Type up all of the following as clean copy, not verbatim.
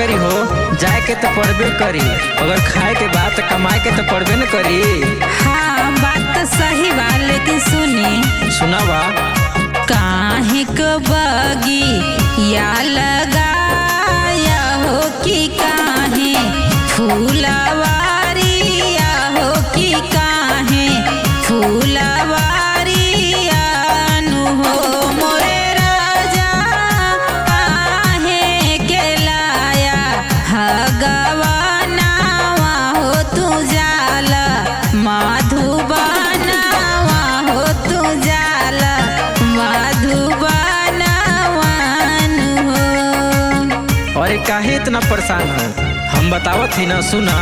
करी हो, जाए के तो पड़बे करी। अगर खाए के बाद तो कमाए के तो पड़बे न करी। हाँ बात तो सही बा, लेकिन सुनी सुनावा। काहे क बगी या लगाया हो कि काहे फूलवारी या हो कि काहे फूलवारी नु हो मोरे राजा काहे के लाया हगवानावा हो तू जाला मधुबनावा हो तू जाला मधुबनावा नु हो। अरे काहे इतना परेशान हो, हम बतावत ही ना, सुना।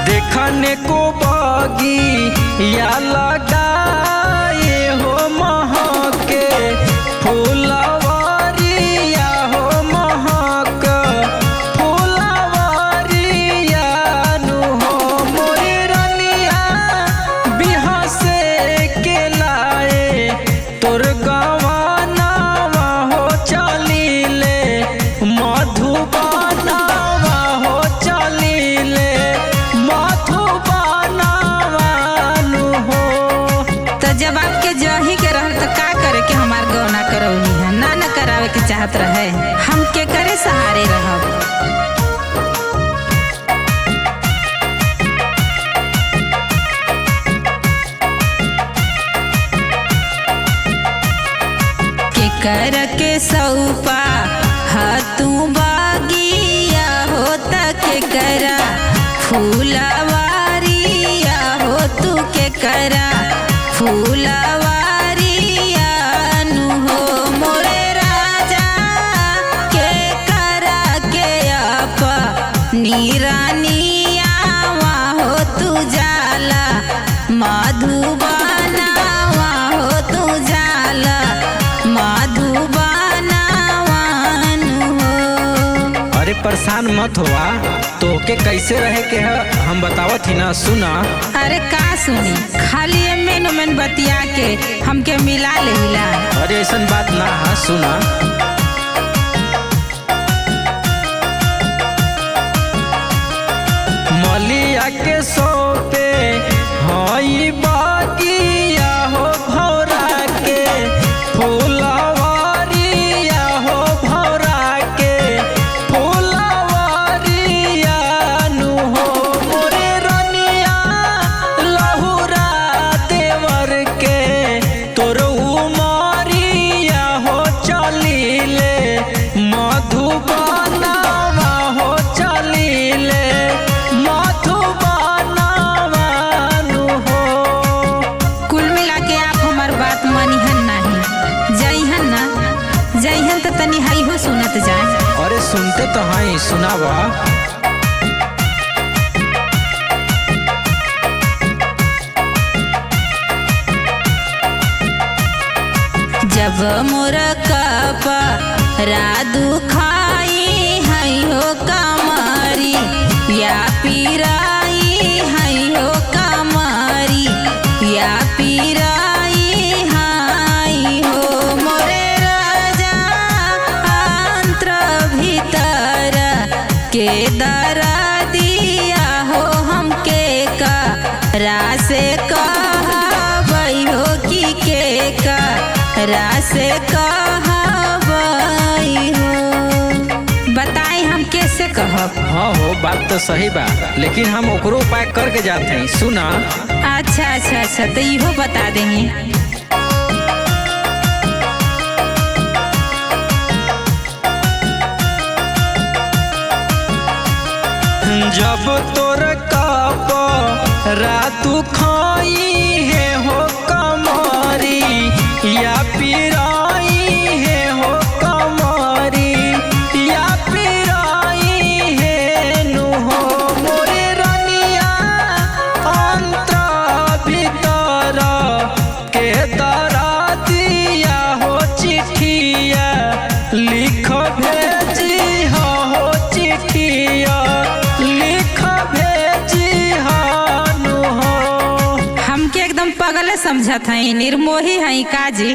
देखने को बगी या लगाए हो महके फूलवारी या हो महक फूलवारी या नु हो मोरे रनिया बिहासे के लाए तोर गवानावा हो चलीले मधुबनावा हो चलीले जब आपके जही के रहल तो का करे के हमार गौना करौनी है ना न करावे के चाहत रहे, हम के करे सहारे रहब। के कर के सौपा तू बागिया होता के करा फूलवारिया हो तू के करा फूलवारिया नु हो मोरे राजा के करा के अप निरानियावा हो तू जाला मधुबनावा हो तू जाला मधुबनावा नु हो। अरे परेशान मत हुआ, तो के कैसे रहे के है हम बतावत ही ना, सुना। अरे का सुनी, खाली मेन मेन बतिया के हमके मिला ले हिला। अरे ऐसन बात ना है, सुना। मलिया के सोपे हई बागिया हो भौरा के फूलवारिया हो भौरा के फूलवारिया नु हो मोरे रनिया लहुरा देवर के तोर उमरिया हो चलीले मधुबनावा हो चलीले मधुबनावा नु हो। कुल मिला के आप हमार बात मानिहन नहीं, जइहन ना जइहन तो तनी हई हो सुनत जाए। अरे सुनते तो हैं, सुनावा। जब मोर कपा रादू खाई हई हो कमारी या पीराई हई हो कमारी या पीराई हई हो मोरे राजा अंतर भीतर के दरा दिया हो हमके का रासे कहबई हो कि के का रासे कहबई हो। बताई हम कैसे कहब? हाँ हो, बात तो सही बा, लेकिन हम ओकरो उपाय करके जाते हैं, सुना। अच्छा अच्छा अच्छा, तो इहो बता देंगे। जब तोर कप रातू खाई है हो कमारी या पिराई है हो कमारी या पिराई है नु हो मोरे रनिया अंतर भीतर के एकदम पगले समझत हई, निर्मोही हई काजी।